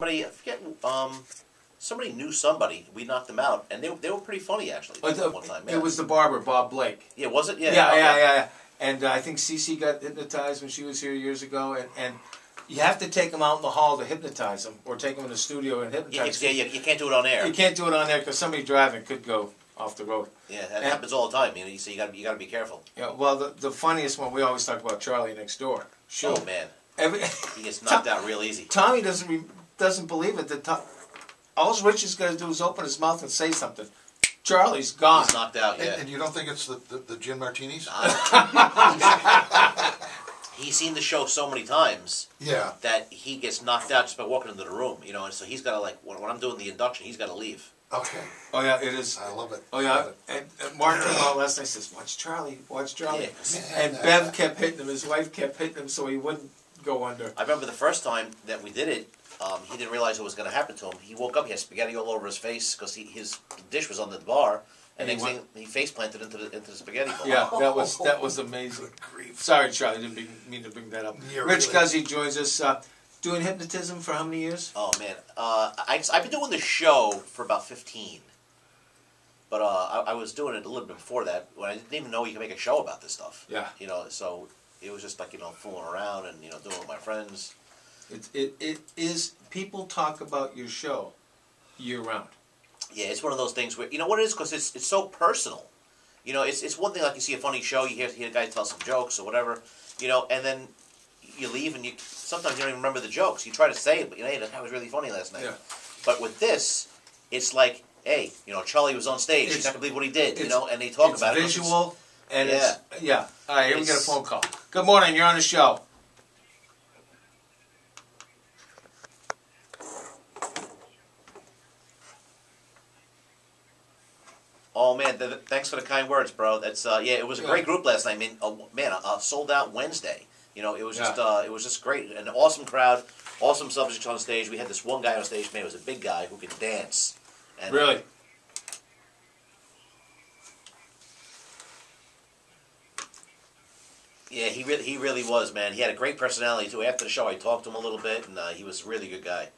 I forget. Somebody knew somebody. We knocked them out, and they were pretty funny actually. One time, It was the barber, Bob Blake. Yeah, was it? Yeah. Yeah, okay. yeah. And I think Cece got hypnotized when she was here years ago, and you have to take them out in the hall to hypnotize them, or take them in the studio and hypnotize them. Yeah, you can't do it on air. You can't do it on air because somebody driving could go off the road. Yeah, that happens all the time. So you got to be careful. Yeah. Well, the funniest one we always talk about Charlie next door. Sure. Oh man, he gets knocked out real easy. Tommy doesn't believe it. All Rich is going to do is open his mouth and say something. Charlie's gone. He's knocked out. Yeah. And you don't think it's the gin martinis? He's seen the show so many times. Yeah. That he gets knocked out just by walking into the room. And so he's got to when I'm doing the induction, he's got to leave. Okay. Oh yeah, it is. I love it. Oh yeah, and Mark came out last night and says, "Watch Charlie, watch Charlie." Yeah. And Bev kept hitting him. His wife kept hitting him so he wouldn't go under. I remember the first time that we did it. He didn't realize what was going to happen to him. He woke up, he had spaghetti all over his face because his dish was on the bar, and next thing he face planted into the spaghetti bowl. Yeah, that was amazing. Sorry, Charlie, didn't mean to bring that up. Yeah, Rich really. Guzzi joins us. Doing hypnotism for how many years? Oh man, I've been doing the show for about 15, but I was doing it a little bit before that when I didn't even know you could make a show about this stuff. Yeah. So it was just like fooling around and doing it with my friends. It is. People talk about your show year round. Yeah, it's one of those things where what it is because it's so personal. It's one thing like you see a funny show, you hear a guy tell some jokes or whatever, and then you leave and sometimes you don't even remember the jokes. You try to say it, but hey, that was really funny last night. Yeah. But with this, it's like, hey, Charlie was on stage. He's not gonna believe what he did, and they talk about it. It's visual and yeah. Yeah. All right, here we got a phone call. Good morning. You're on the show. Oh man, thanks for the kind words, bro. That's it was a great group last night. I mean, a sold out Wednesday. It was just great. An awesome crowd, awesome subjects on stage. We had this one guy on stage, man, it was a big guy who could dance. And, really? Yeah, he really was, man. He had a great personality too. After the show, I talked to him a little bit, and he was a really good guy.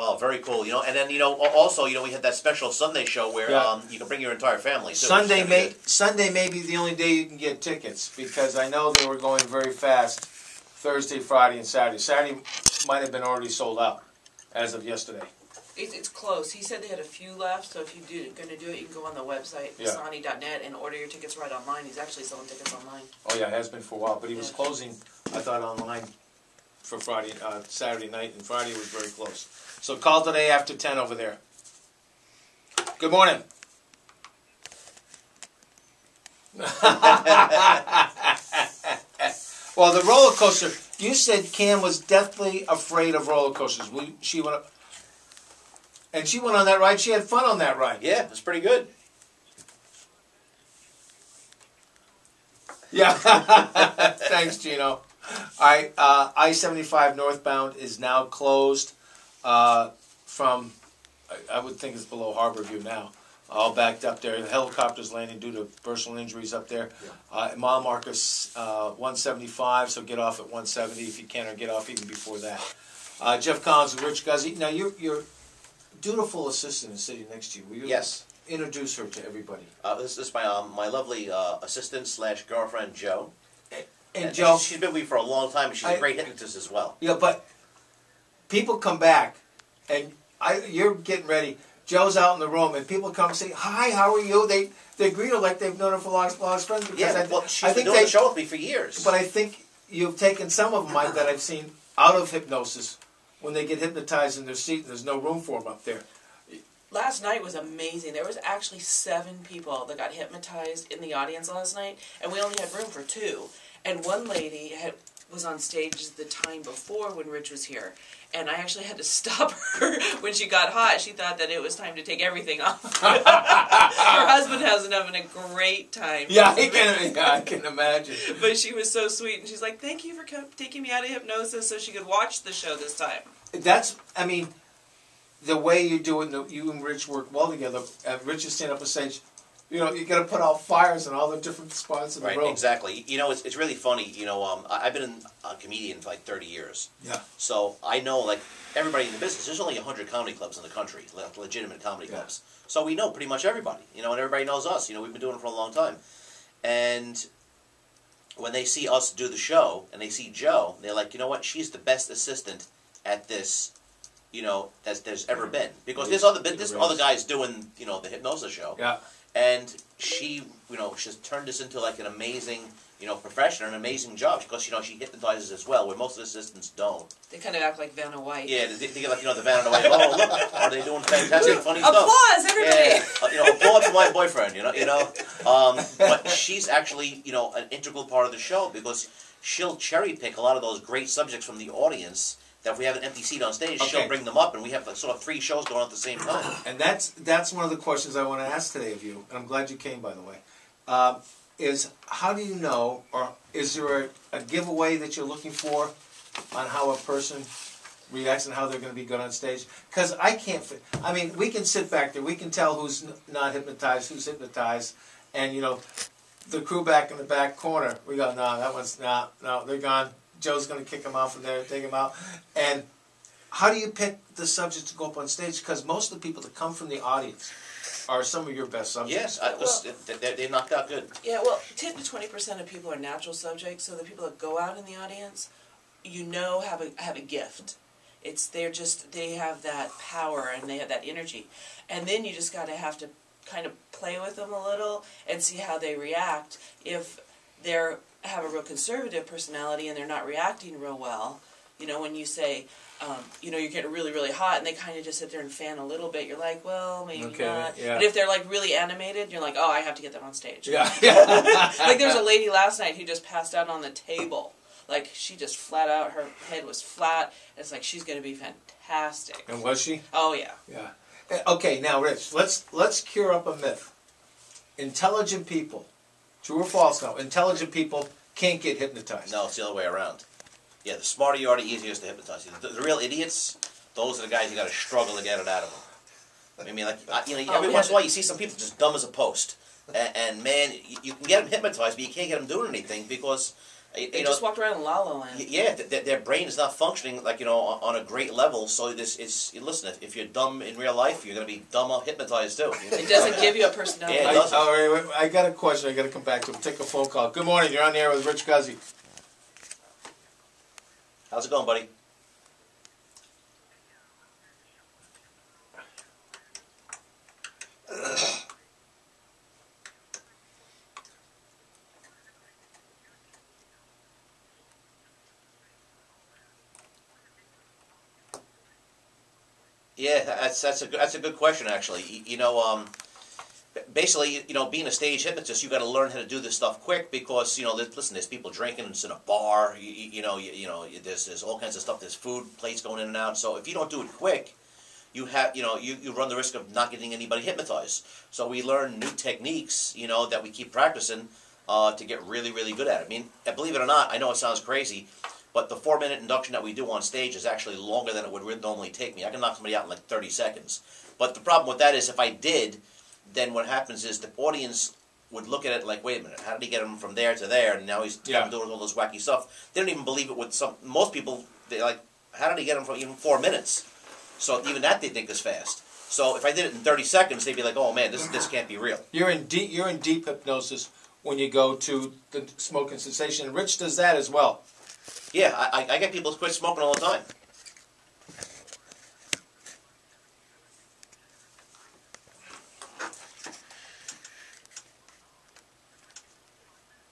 Oh, very cool. And then also we had that special Sunday show where you can bring your entire family. Too, Sunday may be the only day you can get tickets because I know they were going very fast. Thursday, Friday, and Saturday. Saturday might have been already sold out as of yesterday. It's close. He said they had a few left, so if you're going to do it, you can go on the website, Pisani.net, and order your tickets right online. He's actually selling tickets online. Oh yeah, it has been for a while, but he was closing, I thought, online for Saturday night, and Friday was very close. So call today after 10 over there. Good morning. Well, the roller coaster, you said Cam was deathly afraid of roller coasters. She went up, and she went on that ride. She had fun on that ride. Yeah, it was pretty good. Yeah. Thanks, Gino. All right, I-75 northbound is now closed from, I would think it's below Harborview now, all backed up there. The helicopter's landing due to personal injuries up there. Mile marker's 175, so get off at 170 if you can, or get off even before that. Jeff Collins and Rich Guzzi. Now, your dutiful assistant is sitting next to you. Will you introduce her to everybody? This is my lovely assistant / girlfriend, Jo. And Joe, she's been with me for a long time, and she's a great hypnotist as well. Yeah, but people come back, and you're getting ready. Joe's out in the room, and people come and say, "Hi, how are you?" They greet her like they've known her for long friends. Because she's been doing the show with me for years. But I think you've taken some of them that I've seen out of hypnosis when they get hypnotized in their seat, and there's no room for them up there. Last night was amazing. There was actually 7 people that got hypnotized in the audience last night, and we only had room for 2. And one lady was on stage the time before when Rich was here, and I actually had to stop her when she got hot. She thought that it was time to take everything off. Her husband has been having a great time. Yeah, I can imagine. But she was so sweet, and she's like, "Thank you for taking me out of hypnosis so she could watch the show this time." The way you do it, you and Rich work well together. Rich is standing up on stage. You know, you got to put out fires in all the different spots in the Right, room. exactly. You know, it's really funny. You know, I've been a comedian for like 30 years. Yeah. So I know, like, everybody in the business. There's only 100 comedy clubs in the country, like legitimate comedy clubs. So we know pretty much everybody. You know, and everybody knows us. You know, we've been doing it for a long time. And when they see us do the show and they see Joe, they're like, you know what? She's the best assistant at this, you know, as there's ever been. Because there's other guys doing, you know, the hypnosis show. Yeah. And she, you know, she's turned this into like an amazing, you know, profession, an amazing job. Because, you know, she hypnotizes as well, where most of the assistants don't. They kind of act like Vanna White. Yeah, they get like, you know, the Vanna White. Oh, look, are they doing fantastic, funny stuff? Applause, everybody! Yeah, you know, applause for my boyfriend. You know. But she's actually, you know, an integral part of the show because she'll cherry pick a lot of those great subjects from the audience. That if we have an empty seat on stage, she'll bring them up, and we have like, sort of 3 shows going on at the same time. And that's one of the questions I want to ask today of you, and I'm glad you came, by the way, is how do you know, or is there a giveaway that you're looking for on how a person reacts and how they're going to be good on stage? Because I can't, I mean, we can sit back there, we can tell who's not hypnotized, who's hypnotized, and, you know, the crew back in the back corner, we go, no, that one's not, no, they're gone. Joe's going to kick him out from there, take him out. And how do you pick the subjects to go up on stage? Because most of the people that come from the audience are some of your best subjects. Yes, they knocked out good. Yeah, well, 10 to 20% of people are natural subjects, so the people that go out in the audience, you know, have a gift. They have that power and they have that energy. And then you just have to kind of play with them a little and see how they react. If they're have a real conservative personality and they're not reacting real well, you know, when you say, you know, you're getting really, really hot and they kind of just sit there and fan a little bit, you're like, well, maybe not. Yeah. But if they're like really animated, you're like, oh, I have to get them on stage. Yeah. Like there was a lady last night who just passed out on the table. Like she just flat out, her head was flat. It's like she's going to be fantastic. And was she? Oh yeah. Yeah. Okay, now Rich, let's cure up a myth. Intelligent people, true or false now, intelligent people can't get hypnotized. No, it's the other way around. Yeah, the smarter you are, the easier it is to hypnotize you. The real idiots, those are the guys you got to struggle to get it out of them. I mean, like, you know, every once in a while you see some people just dumb as a post. And man, you can get them hypnotized, but you can't get them doing anything because... They just walked around in La La Land. Yeah, their brain is not functioning like, you know, on a great level. So listen, if you're dumb in real life, you're going to be dumb hypnotized too. It doesn't give you a personality. Yeah, it doesn't. All right, I got a question. I got to come back to. Take a phone call. Good morning. You're on the air with Rich Guzzi. How's it going, buddy? Yeah, that's a good question actually. You know, basically, you know, being a stage hypnotist, you got to learn how to do this stuff quick because you know, listen, there's people drinking, it's in a bar. You know, there's all kinds of stuff. There's food plates going in and out. So if you don't do it quick, you run the risk of not getting anybody hypnotized. So we learn new techniques, you know, that we keep practicing to get really, really good at it. I mean, believe it or not, I know it sounds crazy. But the 4-minute induction that we do on stage is actually longer than it would normally take me. I can knock somebody out in like 30 seconds. But the problem with that is if I did, then what happens is the audience would look at it like, wait a minute, how did he get him from there to there? And now he's doing all this wacky stuff. They don't even believe it with most people. They're like, how did he get him from even 4 minutes? So even that they think is fast. So if I did it in 30 seconds, they'd be like, oh man, this can't be real. You're in deep hypnosis when you go to the smoking cessation. And Rich does that as well. Yeah, I get people to quit smoking all the time.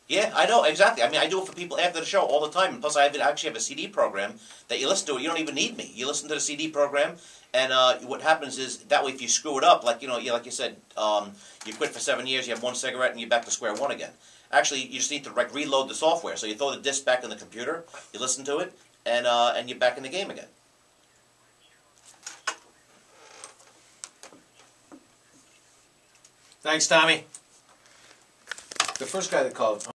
Yeah, I know, exactly. I mean, I do it for people after the show all the time. And plus, I actually have a CD program that you listen to. You don't even need me. You listen to the CD program, and what happens is, that way if you screw it up, like like you said, you quit for 7 years, you have 1 cigarette, and you're back to square one again. Actually, you just need to reload the software. So you throw the disc back in the computer, you listen to it, and you're back in the game again. Thanks, Tommy. The first guy that called.